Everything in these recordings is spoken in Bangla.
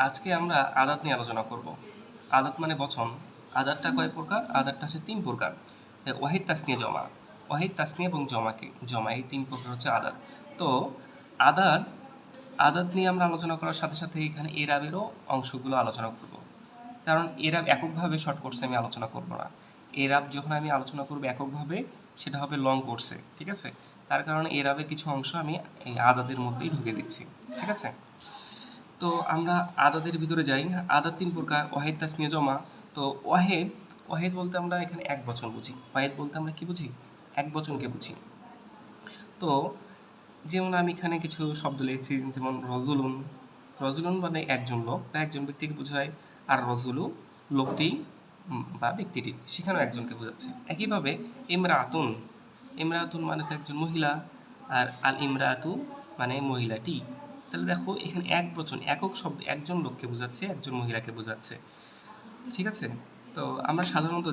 আজকে আমরা আদাত নিয়ে আলোচনা করব। আদাত মানে বচন। আদাতটা কয় প্রকার? আদাতটা হচ্ছে ৩ প্রকার। ওয়াহিদ, তাসনিয়া, জমা। ওয়াহিদ, তাসনিয়া এবং জমা এই ৩ প্রকার হচ্ছে আদাত। তো আদাত আদাত নিয়ে আমরা আলোচনা করার সাথে সাথে এখানে এরাবেরও অংশগুলো আলোচনা করব। কারণ এরাব এককভাবে শর্ট কোর্সে আমি আলোচনা করব না। এরাব যখন আমি আলোচনা করব এককভাবে, সেটা হবে লং কোর্সে, ঠিক আছে? তার কারণে এরাবের কিছু অংশ আমি এই আদাতের মধ্যেই ঢুকে দিচ্ছি, ঠিক আছে? তো আমরা আদাদের ভিতরে যাই। আদাত ৩ প্রকার: ওয়াহিদ, তাসনিয়া, জমা। তো ওয়াহিদ ওয়াহিদ বলতে আমরা এখানে এক বচন বুঝি। ওয়াহিদ বলতে আমরা কি বুঝি? এক বচনকে বুঝি। তো যেমন আমি এখানে কিছু শব্দ লিখেছি, যেমন রজুলুন। রজুলুন মানে একজন লোক বা একজন ব্যক্তিকে বোঝায়। আর রজুলু লোকটি বা ব্যক্তিটি, সেখানেও একজনকে বোঝাচ্ছে। একইভাবে ইমরাতুন। ইমরাতুন মানে তো একজন মহিলা। আর আল ইমরাতু মানে মহিলাটি। তাহলে দেখো এখানে এক বচন, একক শব্দ, একজন লোককে বোঝাচ্ছে, একজন মহিলাকে বোঝাচ্ছে, ঠিক আছে? তো আমরা সাধারণত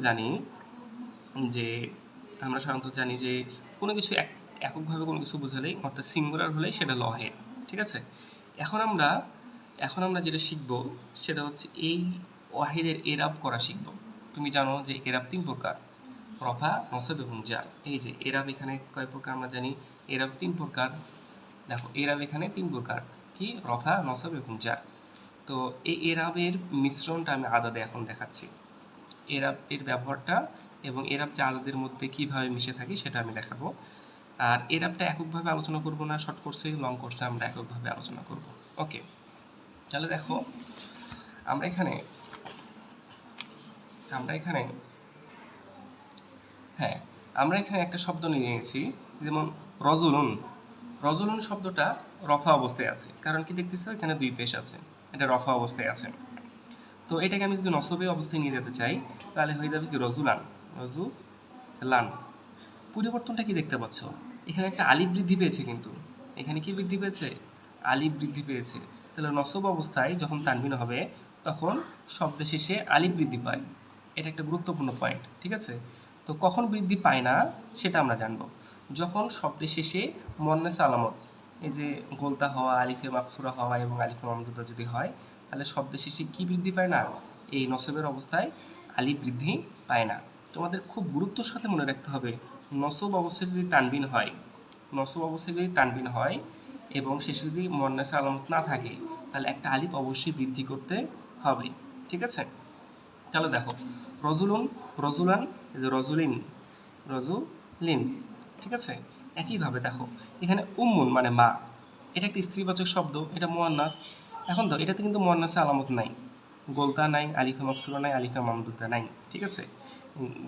জানি যে কোনো কিছু এককভাবে কোনো কিছু বোঝালেই, অর্থাৎ সিঙ্গুলার হলেই সেটা হলো ওয়াহিদ, ঠিক আছে? এখন আমরা এখন আমরা যেটা শিখব সেটা হচ্ছে এই ওয়াহিদের এরাব করা শিখব। তুমি জানো যে এরাব ৩ প্রকার: রফা, নসব এবং জার। এই যে এরাব এখানে কয় প্রকার আমরা জানি? এরাব ৩ প্রকার। দেখো এরাব এখানে ৩ প্রকার, কি? রফা, নসব এবং জার। তো এই এরাবের মিশ্রণটা আমি আদাদে এখন দেখাচ্ছি। এরাবের ব্যবহারটা এবং এরাব যে আদাদের মধ্যে কীভাবে মিশে থাকে সেটা আমি দেখাবো। আর এরাবটা এককভাবে আলোচনা করব না, শর্ট কোর্সে, লং কোর্সে আমরা এককভাবে আলোচনা করব। ওকে, তাহলে দেখো আমরা এখানে হ্যাঁ আমরা এখানে একটা শব্দ নিয়ে নিয়েছি, যেমন রজুলুন। রজুলুন শব্দটা রফা অবস্থায় আছে, কারণ কি দেখতেছো এখানে ২ পেশ আছে, এটা রফা অবস্থায় আছে। তো এটাকে আমি যদি নসবে অবস্থায় নিয়ে যেতে চাই, তাহলে হয়ে যাবে কি রজুলান। রজুলান। পরিবর্তনটা কি দেখতে পাচ্ছ? এখানে একটা আলিফ বৃদ্ধি পেয়েছে, কিন্তু এখানে কি বৃদ্ধি পেয়েছে? আলিফ বৃদ্ধি পেয়েছে। তাহলে নসব অবস্থায় যখন তানবিন হবে তখন শব্দের শেষে আলিফ বৃদ্ধি পায়। এটা একটা গুরুত্বপূর্ণ পয়েন্ট, ঠিক আছে? তো কখন বৃদ্ধি পায় না সেটা আমরা জানবো। যখন শব্দের শেষে মুয়ান্নাস আলামত, এই যে গোলতা হওয়া, আলিফে মাকসুরা হওয়া এবং আলিফে মামদুদা যদি হয়, তাহলে শব্দের শেষে কি বৃদ্ধি পায় না? এই নসবের অবস্থায় আলিফ বৃদ্ধি পায় না। তোমাদের খুব গুরুত্বের সাথে মনে রাখতে হবে, নসব অবস্থায় যদি তানবিন হয় এবং শেষে যদি মুয়ান্নাস আলামত না থাকে, তাহলে একটা আলিফ অবশ্যই বৃদ্ধি করতে হবে, ঠিক আছে? তাহলে দেখো রজুলুন, রজুলান, রজুলিন, ঠিক আছে? একইভাবে দেখো এখানে উম্মুন মানে মা, এটা একটা স্ত্রীবাচক শব্দ, এটা মুয়ান্নাস। এখন তো এটাতে কিন্তু মুয়ান্নাসে আলামত নাই, গোলতা নাই, আলিফা মাকসুরা নাই, আলিফা মামদুদা নাই, ঠিক আছে?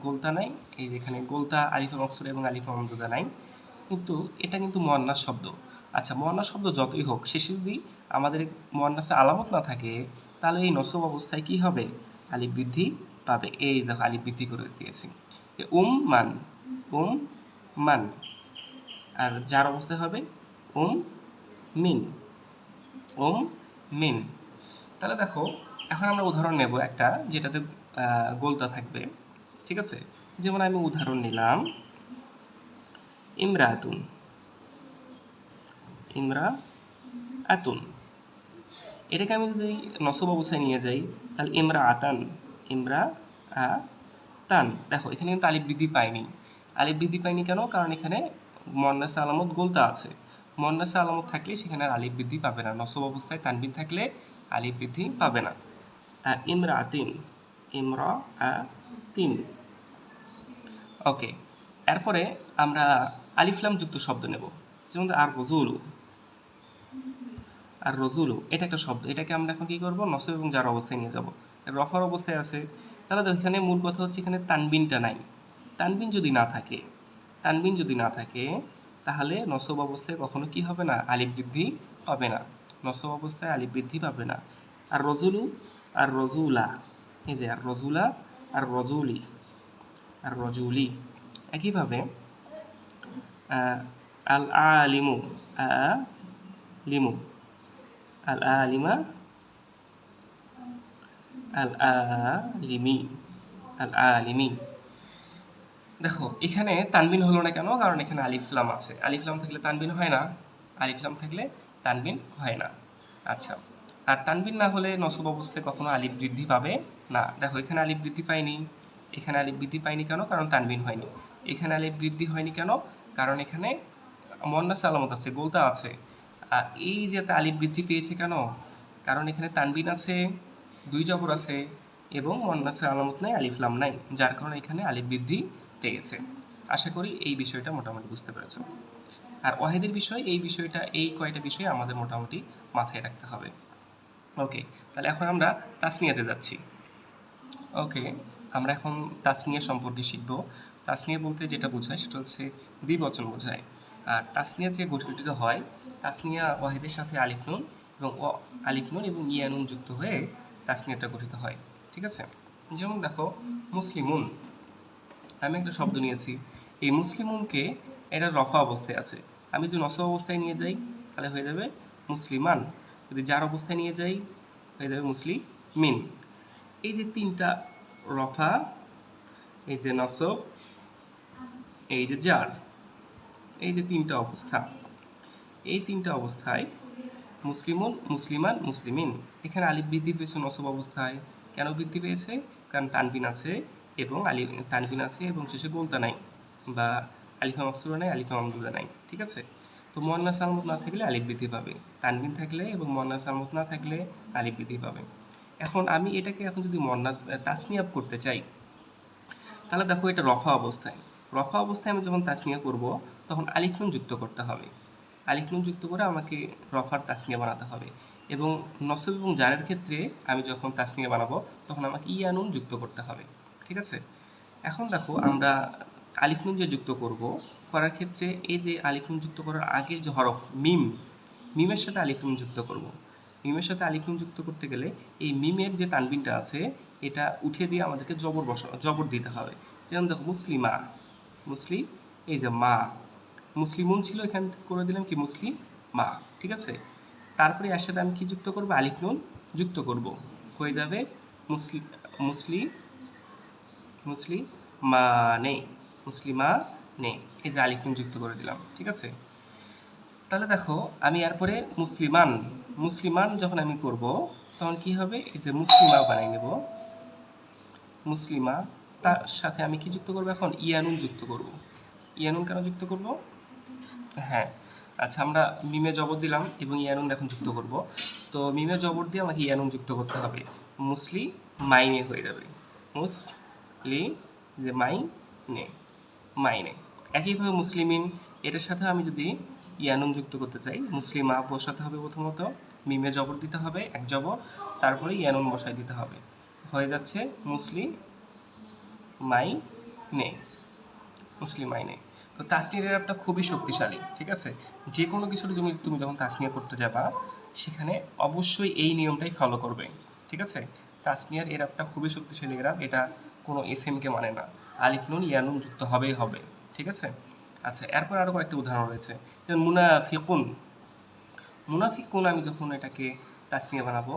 গোলতা নাই, এই যেখানে গোলতা, আলিফা মাকসুরা এবং আলিফা মামদুদা নাই, কিন্তু এটা কিন্তু মুয়ান্নাস শব্দ। আচ্ছা, মুয়ান্নাস শব্দ যতই হোক, শেষে যদি আমাদের মুয়ান্নাসে আলামত না থাকে, তাহলে এই নসব অবস্থায় কি হবে? আলিফ বৃদ্ধি পাবে। এই দেখো আলিফ বৃদ্ধি করে দিয়েছি। মান, মান। আর যার অবস্থায় হবে মিন, মিন। তাহলে দেখো এখন আমরা উদাহরণ নেব একটা, যেটাতে গোলতা থাকবে, ঠিক আছে? যেমন আমি উদাহরণ নিলাম ইমরাতুন। এটাকে আমি যদি নসব অবস্থায় নিয়ে যাই, তাহলে ইমরা আতান। দেখো এখানে কিন্তু আলিফ বৃদ্ধি পায়নি। কেন? কারণ এখানে মুয়ান্নাসে আলামত গোলতা আছে। মুয়ান্নাসে আলামত থাকলে সেখানে আলিফ বৃদ্ধি পাবে না। নসব অবস্থায় তানবিন থাকলে আলিফ বৃদ্ধি পাবে না। ইমরাতিন। ওকে, এরপরে আমরা আলিফলাম যুক্ত শব্দ নেব, যেমন আর রজুলু এটা একটা শব্দ, এটাকে আমরা এখন কি করব? নসব এবং জার অবস্থায় নিয়ে যাব। রফার অবস্থায় আছে, তাহলে তো এখানে মূল কথা হচ্ছে এখানে তানবিনটা নাই। তানবিন যদি না থাকে তাহলে নসব অবস্থায় কখনো কি হবে না? আলিফ বৃদ্ধি পাবে না। নসব অবস্থায় আলিফ বৃদ্ধি পাবে না। আর রজুলু আর রজুলা, এই যে আর রজুলা আর রজুলি, একইভাবে আল আলিমু, আল আলিমা, আল আলিমি। দেখো এখানে তানবিন হলো না কেন? কারণ এখানে আলিফলাম আছে। আলিফলাম থাকলে তানবিন হয় না। আচ্ছা, আর তানবিন না হলে নসব অবস্থায় কখনো আলিফ বৃদ্ধি পাবে না। দেখো এখানে আলিফ বৃদ্ধি পায়নি, এখানে আলিফ বৃদ্ধি পায়নি কেন? কারণ তানবিন হয়নি। এখানে আলিফ বৃদ্ধি হয়নি কেন? কারণ এখানে মুয়ান্নাস আলামত আছে, গোলতা আছে। আর এই যে আলিফ বৃদ্ধি পেয়েছে কেন? কারণ এখানে তানবিন আছে, দুই জবর আছে এবং মুয়ান্নাসের আলামত নাই, আলিফ লাম নাই, যার কারণে এখানে আলিফ বৃদ্ধি পেয়েছে। আশা করি এই বিষয়টা মোটামুটি বুঝতে পেরেছো। আর ওয়াহিদের বিষয়, এই বিষয়টা, এই কয়টা বিষয় আমাদের মোটামুটি মাথায় রাখতে হবে। ওকে, তাহলে এখন আমরা তাসনিয়াতে যাচ্ছি। ওকে, আমরা এখন তাসনিয়া সম্পর্কে শিখব। তাসনিয়া বলতে যেটা বোঝায় সেটা হচ্ছে দ্বিবচন বোঝায়। আর তাসনিয়া যে গঠিত হয়, তাসনিয়া ওয়াহিদের সাথে আলিফ নুন এবং আলিফ নুন এবং ইয়া নুন যুক্ত হয়ে তাসনিয়াটা গঠিত হয়। ঠিক আছে, যেমন দেখো মুসলিমুন, আমি একটা শব্দ নিয়েছি, এই মুসলিমুনকে এটা রফা অবস্থায় আছে, আমি যদি নসব অবস্থায় নিয়ে যাই তাহলে হয়ে যাবে মুসলিমান, যদি জার অবস্থায় নিয়ে যাই হয়ে যাবে মুসলিমিন। এই যে তিনটা রফা, এই যে নসব, এই যে জার, এই যে তিনটা অবস্থা, এই তিনটা অবস্থায় মুসলিমুন, মুসলিমান, মুসলিমিন, এখানে আলিফ বৃদ্ধি পেয়েছে নসব অবস্থায়। কেন বৃদ্ধি পেয়েছে? কারণ তানবিন আছে এবং তানবিন আছে এবং শেষে গোলতা নাই, বা আলিফা মাকসুরা নাই, আলিফা মামদুদা নাই। ঠিক আছে, তো মুয়ান্নাস আলামত না থাকলে আলিফ বৃদ্ধি পাবে, তানবিন থাকলে এবং মুয়ান্নাস আলামত না থাকলে আলিফ বৃদ্ধি পাবে। এখন আমি এটাকে এখন যদি মুয়ান্নাস তাসনিয়া করতে চাই, তাহলে দেখো এটা রফা অবস্থায়, রফা অবস্থায় আমি যখন তাসনিয়া করব তখন আলিফ নুন যুক্ত করতে হবে, আলিফ নুন যুক্ত করে আমাকে রফার তাসনিয়া বানাতে হবে। এবং নসব এবং জারের ক্ষেত্রে আমি যখন তাসনিয়া বানাবো তখন আমাকে ইয়া নুন যুক্ত করতে হবে। ঠিক আছে, এখন দেখো আমরা আলিফ নুন যে যুক্ত করব, করার ক্ষেত্রে এই যে আলিফ নুন যুক্ত করার আগের যে হরফ মিম, মিমের সাথে আলিফ নুন যুক্ত করব। মিমের সাথে আলিফ নুন যুক্ত করতে গেলে এই মিমের যে তানবিনটা আছে এটা উঠিয়ে দিয়ে আমাদেরকে জবর দিতে হবে। যেমন দেখো মুসলিমা, মুসলিম, এই যে মা, মুসলিমুন ছিল, এখান থেকে করে দিলাম কি মুসলিম মা। ঠিক আছে, তারপরে এর সাথে আমি কি যুক্ত করবো? আলিফ নুন যুক্ত করব, হয়ে যাবে মুসলিম, মুসলিম, মুসলিম মানে, মুসলিমা নে, এই যে আলিফ নুন যুক্ত করে দিলাম। ঠিক আছে, তাহলে দেখো আমি এরপরে মুসলিমান, মুসলিমান যখন আমি করব তখন কি হবে? এই যে মুসলিমা বানাই নেব, মুসলিমা, তার সাথে আমি কি যুক্ত করব? এখন ইয়ানুন যুক্ত করব। ইয়ানুন কেন যুক্ত করব? হ্যাঁ, আচ্ছা, আমরা মিমে জবর দিলাম এবং ইয়ানুন এখন যুক্ত করব। তো মিমে জবর দিয়ে আমাকে ইয়ানুন যুক্ত করতে হবে, মুসলি মাইনে হয়ে যাবে, মুসলি যে মাইনে, মাইনে। একইভাবে মুসলিমিন, এটার সাথে আমি যদি ইয়ানুন যুক্ত করতে চাই, মুসলিমা বসাতে হবে, প্রথমত মিমে জবর দিতে হবে এক জবর, তারপরে ইয়ানুন বসাই দিতে হবে, হয়ে যাচ্ছে মুসলি মাইনে, মুসলিম আইনে। তো তাসনিয়ার এরাবটা খুবই শক্তিশালী। ঠিক আছে, যে কোনো কিছুর তুমি যখন তাসনিয়া করতে যাবা সেখানে অবশ্যই এই নিয়মটাই ফলো করবে। ঠিক আছে, তাসনিয়ার এরাবটা খুবই শক্তিশালী এরাব, এটা কোনো এসএমকে মানে না, আলিফ নুন ইয়ানুন যুক্ত হবেই হবে। ঠিক আছে, আচ্ছা, এরপর আরও কয়েকটা উদাহরণ রয়েছে, যেমন মুনাফিকুন, মুনাফিকুন আমি যখন এটাকে তাসনিয়া বানাবো,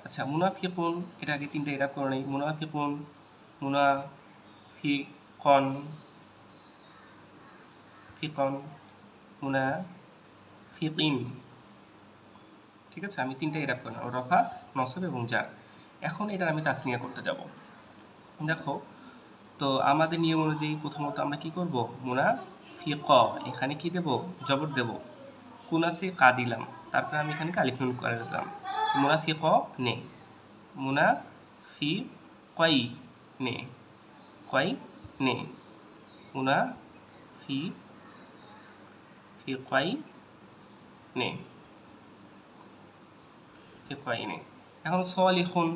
আচ্ছা মুনাফিকুন, এটা আগে তিনটা এরাব করে নেই, মুনাফিকুন, মুনাফিকন, ফিকন, মুনাফিকিন। ঠিক আছে, আমি তিনটা এরাব করলাম, রফা, নসব এবং জার। এখন এটা আমি তাসনিয়া করতে যাব। দেখো, তো আমাদের নিয়ম অনুযায়ী প্রথমত আমরা কি করব? মুনাফিক, এখানে কি দেব? জবর দেব, কোন আছে? কা দিলাম, তারপরে আমি এখানে আলিফ নুন করে দিলাম, মুনাফিক নে, মুনাফিকাই নে, কয় নে, ফিকাইনে, ফিকাইনে। এখন সলিহুন,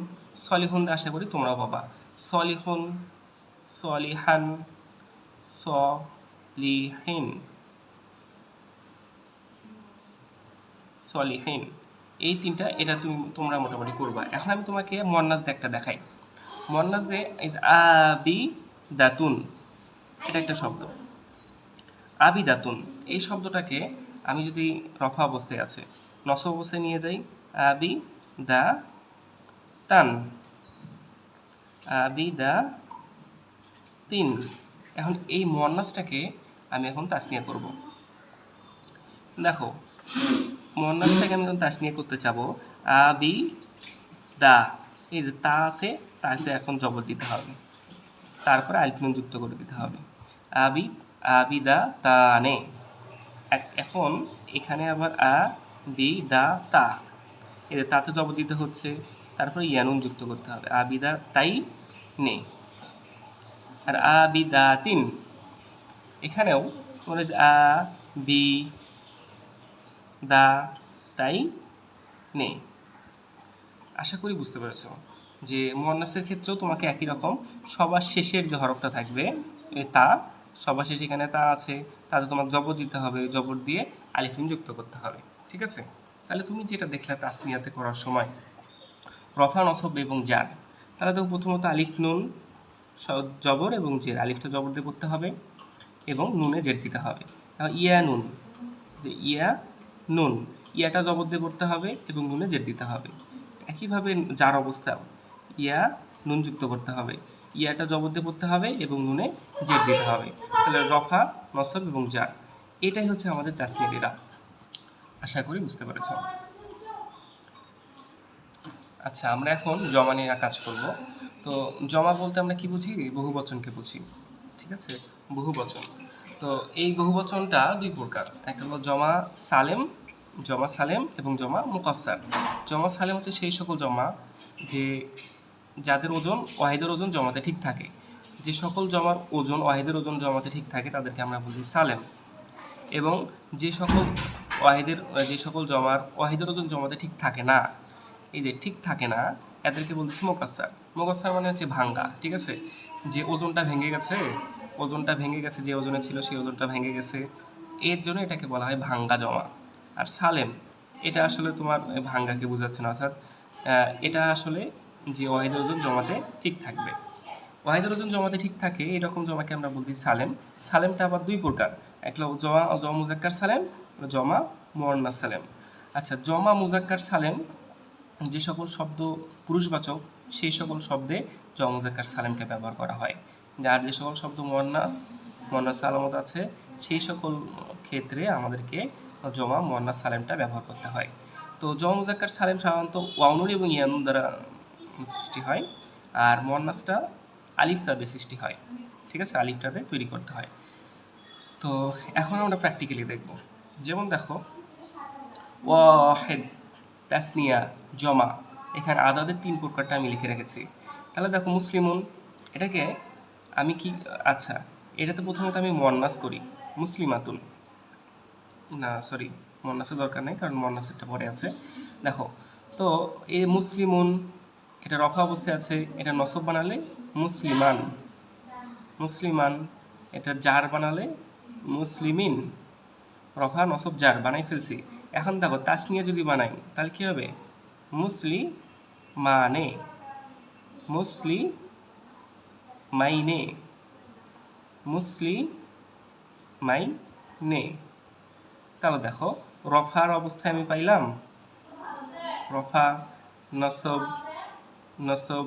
সলিহুন আশা করি তোমরাও পাবা, সলিহুন, সলিহান, সলিহিন, সলিহিন, এই তিনটা এটা তোমরা মোটামুটি করবা। এখন আমি তোমাকে মুয়ান্নাস দিয়ে একটা দেখাই, মুয়ান্নাস দিয়ে এই আবি দাতুন, এটা একটা শব্দ, আবিদাতুন, এই শব্দটাকে আমি যদি রফা অবস্থায় আছে নসব অবস্থায় নিয়ে যাই, আবি দা তান, আবি দা তিন। এখন এই মুয়ান্নাসটাকে আমি এখন তাসনিয়া করব। দেখো মুয়ান্নাসটাকে আমি যখন তাসনিয়া করতে চাবো আবি দা, এই যে তা আছে, তাকে এখন জবর দিতে হবে, তারপরে আলিফ নুন যুক্ত করে দিতে হবে। আবি আবিদা তানে। এখন এখানে আবার আ বি দা তা, এই যে তাতে জবর দিতে হচ্ছে, তারপরে ইয়ানুন যুক্ত করতে হবে। আবিদা তাই নে। আর আবিদা তিন, এখানেও বলে যে আ বি দা তাই নে। আশা করি বুঝতে পেরেছ যে মুয়ান্নাসের ক্ষেত্রেও তোমাকে একই রকম সবার শেষের যে হরফটা থাকবে তা, সবার শেষে এখানে তা আছে, তাতে তোমাকে জবর দিতে হবে, জবর দিয়ে আলিফ নুন যুক্ত করতে হবে। ঠিক আছে? তাহলে তুমি যেটা দেখলে তাসনিয়াতে করার সময় রফা নসব এবং জার, তাহলে তো প্রথমত আলিফ নুন জবর এবং জের, আলিফটা জবর দিয়ে করতে হবে এবং নুনে জের দিতে হবে। ইয়া নুন, যে ইয়া নুন, ইয়াটা জবর দিয়ে করতে হবে এবং নুনে জের দিতে হবে। একইভাবে যার অবস্থাও ইয়া নুন যুক্ত করতে হবে, ইয়াটা জবর দিয়ে পড়তে হবে এবং নুনে জের দিতে হবে। তাহলে রফা নসব এবং জার, এটাই হচ্ছে আমাদের তাসনিয়ার ইরাব। আশা করি বুঝতে পেরেছ। আচ্ছা, আমরা এখন জমা নিয়ে কাজ করব। তো জমা বলতে আমরা কি বুঝি? বহুবচনকে বুঝি। ঠিক আছে, বহুবচন। তো এই বহুবচনটা দুই প্রকার, একটা হলো জমা সালেম এবং জমা মুকাসসার। জমা সালেম হচ্ছে সেই সকল জমা যে যাদের ওজন ওয়াহিদের ওজন জমাতে ঠিক থাকে। যে সকল জমার ওজন ওয়াহিদের ওজন জমাতে ঠিক থাকে তাদেরকে আমরা বলি সালেম। এবং যে সকল জমার ওয়াহিদের ওজন জমাতে ঠিক থাকে না, এই যে ঠিক থাকে না, এদেরকে বলতেছি মুকাসসার। মুকাসসার মানে হচ্ছে ভাঙ্গা। ঠিক আছে, যে ওজনটা ভেঙে গেছে, যে ওজনে ছিল সেই ওজনটা ভেঙে গেছে, এর জন্য এটাকে বলা হয় ভাঙ্গা জমা। আর সালেম, এটা আসলে তোমার ভাঙ্গাকে বোঝাচ্ছে না, অর্থাৎ এটা আসলে যে ওয়াহিদের ওজন জমাতে ঠিক থাকবে। ওয়াহিদের ওজন জমাতে ঠিক থাকে এরকম জমাকে আমরা বলছি সালেম। সালেমটা আবার দুই প্রকার, একটা জমা মুজাক্কার সালেম, জমা মুয়ান্নাস সালেম। আচ্ছা, জমা মুজাক্কার সালেম যে সকল শব্দ পুরুষবাচক সেই সকল শব্দে জমা মুজাক্কার সালেমকে ব্যবহার করা হয়। আর যে সকল শব্দ মুয়ান্নাস আলামত আছে সেই সকল ক্ষেত্রে আমাদেরকে জমা মুয়ান্নাস সালেমটা ব্যবহার করতে হয়। তো জমা মুজাক্কার সালেম সাধারণত ওয়াউনুন এবং ইয়ানুন দ্বারা সৃষ্টি হয়, আর মুয়ান্নাসটা আলিফ দিয়ে সৃষ্টি হয়। ঠিক আছে, আলিফটাতে তৈরি করতে হয়। তো এখন আমরা প্র্যাকটিক্যালি দেখব। যেমন দেখো, ওয়াহিদ, তাসনিয়া, জমা, এখানে আদাদের তিন প্রকারটা আমি লিখে রেখেছি। তাহলে দেখো মুসলিমুন, এটাকে আমি কি, আচ্ছা এটাতে প্রথমত আমি মুয়ান্নাস করি, মুসলিমাতুন, না সরি মুয়ান্নাসের দরকার নেই কারণ মুয়ান্নাসেরটা পরে আছে। দেখো, তো এই মুসলিমুন এটা রফা অবস্থায় আছে, এটা নসব বানালে মুসলিমান, এটা জার বানালে মুসলিমিন, রফা নসব জার বানাই ফেলছি। এখন দেখো তাসনিয়া যদি বানাই তাহলে কি হবে? মুসলিমানে, মুসলিমাইনে। তাহলে দেখো রফার অবস্থায় আমি পাইলাম রফা, নসব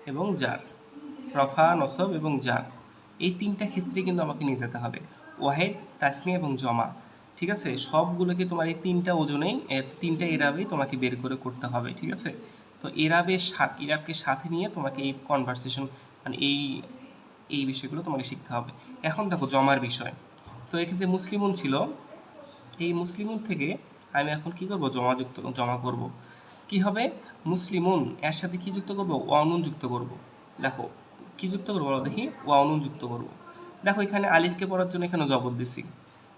এবং জার, রফা নসব এবং জার, এই তিনটা ক্ষেত্রে কিন্তু আমাকে নিয়ে যেতে হবে, ওয়াহিদ, তাসনিয়া এবং জমা। ঠিক আছে, সবগুলোকে তোমার এই তিনটা ওজনেই, তিনটা এরাবেই তোমাকে বের করে করতে হবে। ঠিক আছে, তো ইরাবকে সাথে নিয়ে তোমাকে এই কনভারসেশন মানে এই বিষয়গুলো তোমাকে শিখতে হবে। এখন দেখো জমার বিষয়, তো এখানে যে মুসলিমুন ছিল, এই মুসলিমুন থেকে আমি এখন কি করব? জমা করব। কি হবে? মুসলিমুন এর সাথে কি যুক্ত করব? ওয়ানুন যুক্ত করব। দেখো কি যুক্ত করবো বলো দেখি? ওয়ানুন যুক্ত করব। দেখো এখানে আলিফকে পড়ার জন্য এখানে জবর দিছি,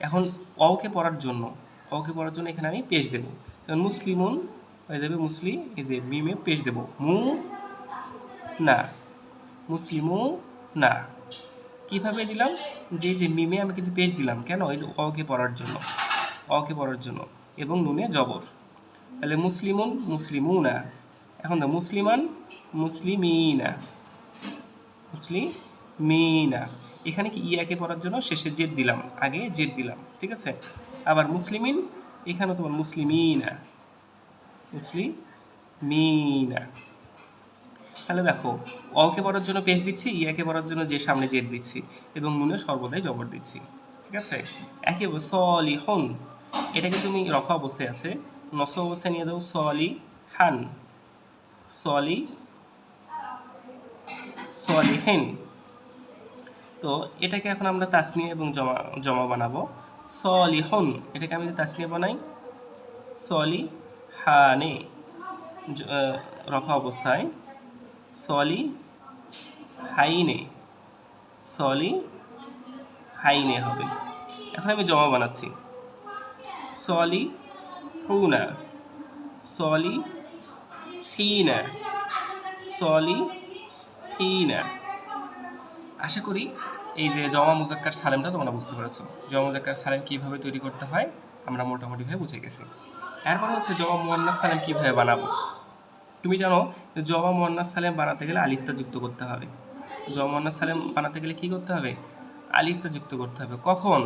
এখন অকে পড়ার জন্য এখানে আমি পেশ দেব। কারণ মুসলিমুন হয়ে যাবে এই যে মিমে পেশ দেব, না, মুসলিমু না। কিভাবে দিলাম? যে মিমে আমি কিন্তু পেশ দিলাম, কেন? এই যে অকে পড়ার জন্য এবং নুনে জবর। তাহলে মুসলিমুন মুসলিমুনা। এখন তো মুসলিমান মুসলিমিনা, এখানে কি ইয়াকে পড়ার জন্য শেষে জেদ দিলাম, আগে জেদ দিলাম। ঠিক আছে, আবার মুসলিমিন, এখানে তোমার মুসলিমিনা। তাহলে দেখো অকে পড়ার জন্য পেশ দিচ্ছি, ইয়াকে পড়ার জন্য যে সামনে জেদ দিচ্ছি এবং নুনে সর্বদাই জবর দিচ্ছি। ঠিক আছে, একেবারে সলিহুন, এটা কিন্তু তুমি রফা অবস্থায় আছে, নসব অবস্থায় নিয়ে যাবো সলি হান, সলি সলিহিন। তো এটাকে এখন আমরা তাসনিয়া এবং জমা জমা বানাবো। সলিহুন এটাকে আমি যদি তাসনিয়া বানাই সলি হানে, রফা অবস্থায় সলি হাইনে, সলি হাইনে হবে। এখন আমি জমা বানাচ্ছি সলি হুনা, সলি হিনা, সলি হিনা। আশা করি এই যে জমা মুজাক্কার সালেমটা তোমরা বুঝতে পেরেছো। জমা মুজাক্কার সালেম কীভাবে তৈরি করতে হয় আমরা মোটামুটিভাবে বুঝে গেছি। এরপরে হচ্ছে জমা মুয়ান্নাস সালেম কীভাবে বানাবো। তুমি জানো যে জমা মুয়ান্নাস সালেম বানাতে গেলে আলিফটা যুক্ত করতে হবে। জমা মুয়ান্নাস সালেম বানাতে গেলে কী করতে হবে? আলিফটা যুক্ত করতে হবে। কখন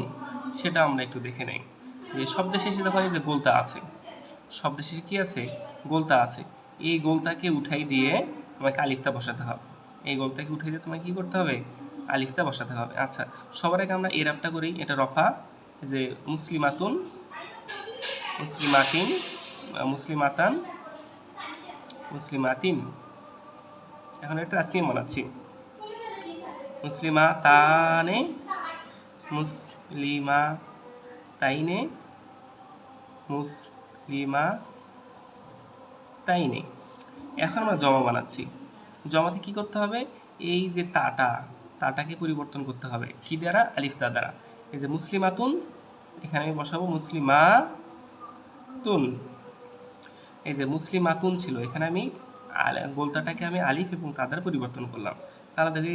সেটা আমরা একটু দেখে নেই। যে শব্দের শেষে দেখো যে গোলতা আছে, শব্দের শেষে কী আছে? গোলতা আছে। এই গোলতাকে উঠাই দিয়ে তোমাকে আলিফটা বসাতে হবে। এই গোলতাকে উঠাই দিয়ে তোমাকে কী করতে হবে? আলিফটা বসাতে হবে। আচ্ছা, সবার আগে আমরা এরাবটা করি। এটা রফা, যে মুসলিমাতুন, মুসলিমাতিন, মুসলিমাতান, মুসলিমাতিন। এখন একটা তাসনিয়া বানাচ্ছি মুসলিমাতানে, মুসলিমাতাইনে, মুসলিমাতাইনে। এখন আমরা জমা বানাচ্ছি। জমাতে কি করতে হবে? এই যে তাটাকে পরিবর্তন করতে হবে কি দ্বারা? আলিফ তা দ্বারা। এই যে মুসলিমাতুন এখানে আমি বসাবো মুসলিমাতুন। এই যে মুসলিমাতুন ছিল, এখানে আমি গোলতাটাকে আমি আলিফ এবং তা দ্বারা পরিবর্তন করলাম। তাহলে দেখো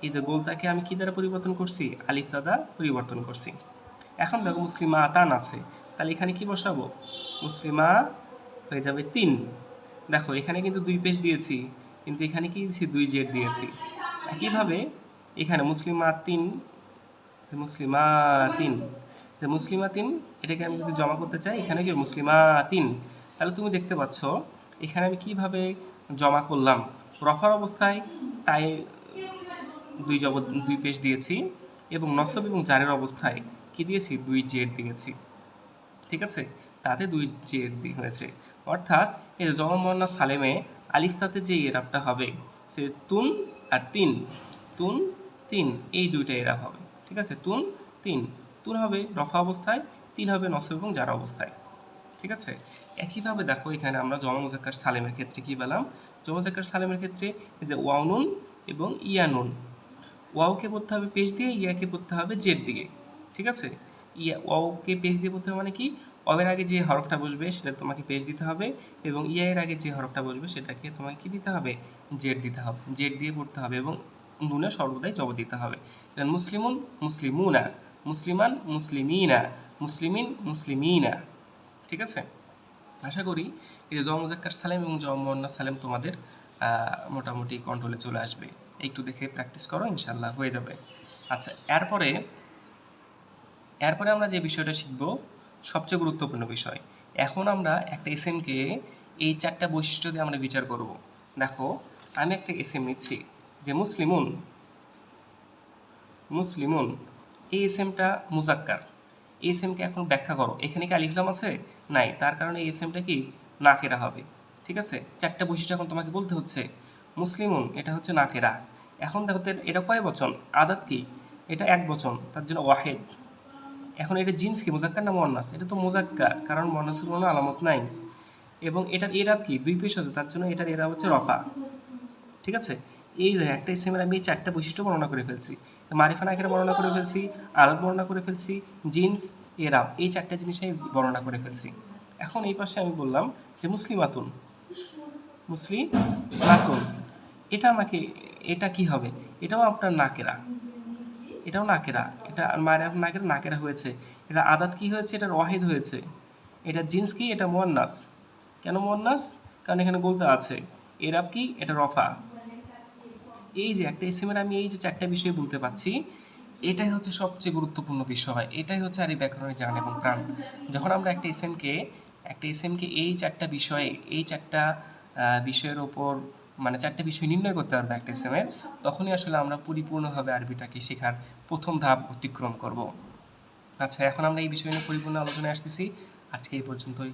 এই যে গোলতাকে আমি কি দ্বারা পরিবর্তন করছি? আলিফ তা দ্বারা পরিবর্তন করছি। এখন দেখো মুসলিমাতান আছে, তাহলে এখানে কি বসাবো? মুসলিমা হয়ে যাবে 3। দেখো এখানে কিন্তু 2 পেশ দিয়েছি, কিন্তু এখানে কি দিয়েছি? 2 জেড দিয়েছি। একইভাবে এখানে মুসলিমাতিন, মুসলিমাতিন এটাকে আমি যদি জমা করতে চাই, এখানে কি মুসলিমাতিন। তাহলে তুমি দেখতে পাচ্ছ এখানে আমি কিভাবে জমা করলাম। রফার অবস্থায় তাই 2 পেশ দিয়েছি, এবং নসব এবং জারের অবস্থায় কি দিয়েছি? 2 জেড দিয়েছি। ঠিক আছে, তাতে 2 জেড হয়েছে। অর্থাৎ এই জমা মুয়ান্নাস সালেমে আলিফতাতে যে এরাবটা হবে সে তুন আর তিন, তুন তিন, এই দুইটা এরাব হবে। ঠিক আছে, তুন তিন, তুন হবে রফা অবস্থায়, তিন হবে নসব এবং জার অবস্থায়। ঠিক আছে, একইভাবে দেখো এখানে আমরা জমা মুজাক্কার সালেমের ক্ষেত্রে কি পেলাম? জমা মুজাক্কার সালেমের ক্ষেত্রে এই যে ওয়াউনুন এবং ইয়ানুন, ওয়াওকে পড়তে হবে পেশ দিয়ে, ইয়াকে পড়তে হবে জেড দিয়ে। ঠিক আছে, ওয়াওকে পেশ দিয়ে পড়তে হবে মানে কি? ওয়াওয়ের আগে যে হরফটা বসবে সেটা তোমাকে পেশ দিতে হবে, এবং ইয়া এর আগে যে হরফটা বসবে সেটাকে তোমাকে কি দিতে হবে? জেড দিতে হবে। জেড দিয়ে পড়তে হবে, এবং নুনে সর্বদাই জবর দিতে হবে। মুসলিমুন মুসলিমুনা, মুসলিমান মুসলিমিনা, মুসলিমিন মুসলিমিনা। ঠিক আছে, আশা করি এই যে জমা মুজাক্কার সালেম এবং জমা মুয়ান্নাস সালেম তোমাদের মোটামুটি কন্ট্রোলে চলে আসবে। একটু দেখে প্র্যাকটিস করো, ইনশাল্লাহ হয়ে যাবে। আচ্ছা, এরপরে আমরা যে বিষয়টা শিখব সবচেয়ে গুরুত্বপূর্ণ বিষয়। এখন আমরা একটা এসএমকে এই 4টা বৈশিষ্ট্য দিয়ে আমরা বিচার করব। দেখো আমি একটা এসএম নিচ্ছি যে মুসলিমুন, মুসলিমুন, এই এসএমটা মুজাক্কার। এই এসএমকে এখন ব্যাখ্যা করো। এখানে কি আলিফ লাম আছে? নাই, তার কারণে এই এসএমটা কি? নাকেরা হবে। ঠিক আছে, 4টা বৈশিষ্ট্য এখন তোমাকে বলতে হচ্ছে। মুসলিমুন এটা হচ্ছে নাকেরা। এখন দেখো এটা কয় বচন? আদাত কি? এটা 1 বচন, তার জন্য ওয়াহেদ। এখন এটা জিন্স কি? মুজাক্কার না মুয়ান্নাস? এটা তো মুজাক্কার, কারণ মুয়ান্নাসের কোনো আলামত নাই। এবং এটার এরাব কি? 2 পেশ আছে, তার জন্য এটার এরাব হচ্ছে রফা। ঠিক আছে, এই একটা ইসমের আমি এই 4টা বৈশিষ্ট্য বর্ণনা করে ফেলছি। মারিফা নাকিরা বর্ণনা করে ফেলছি, আলাদ বর্ণনা করে ফেলছি, জিন্স, এরাব, এই 4টা জিনিস আমি বর্ণনা করে ফেলছি। এখন এই পাশে আমি বললাম যে মুসলিমাতুন, মুসলিমাতুন, এটা কি হবে? এটাও আপনার নাকেরা, এটাও নাকেরা। এটা মারিফা নাকিরা নাকেরা হয়েছে। এটা আদাত কি হয়েছে? এটা ওয়াহিদ হয়েছে। এটা জিন্স কি? এটা মুয়ান্নাস। কেন মুয়ান্নাস? কারণ এখানে গোলতা আছে। এরাব কি? এটা রফা। এই যে একটা এসএমের আমি এই যে 4টা বিষয় বলতে পাচ্ছি, এটাই হচ্ছে সবচেয়ে গুরুত্বপূর্ণ বিষয়। এটাই হচ্ছে আরবি ব্যাকরণের জান এবং প্রাণ। যখন আমরা একটা এসএমকে এই 4টা বিষয়ে, এই 4টা বিষয়ের ওপর মানে 4টা বিষয় নির্ণয় করতে পারবো একটা এসএমের, তখনই আসলে আমরা পরিপূর্ণভাবে আরবিটাকে শেখার প্রথম ধাপ অতিক্রম করব। আচ্ছা, এখন আমরা এই বিষয় নিয়ে পরিপূর্ণ আলোচনায় আসতেছি। আজকে এই পর্যন্তই।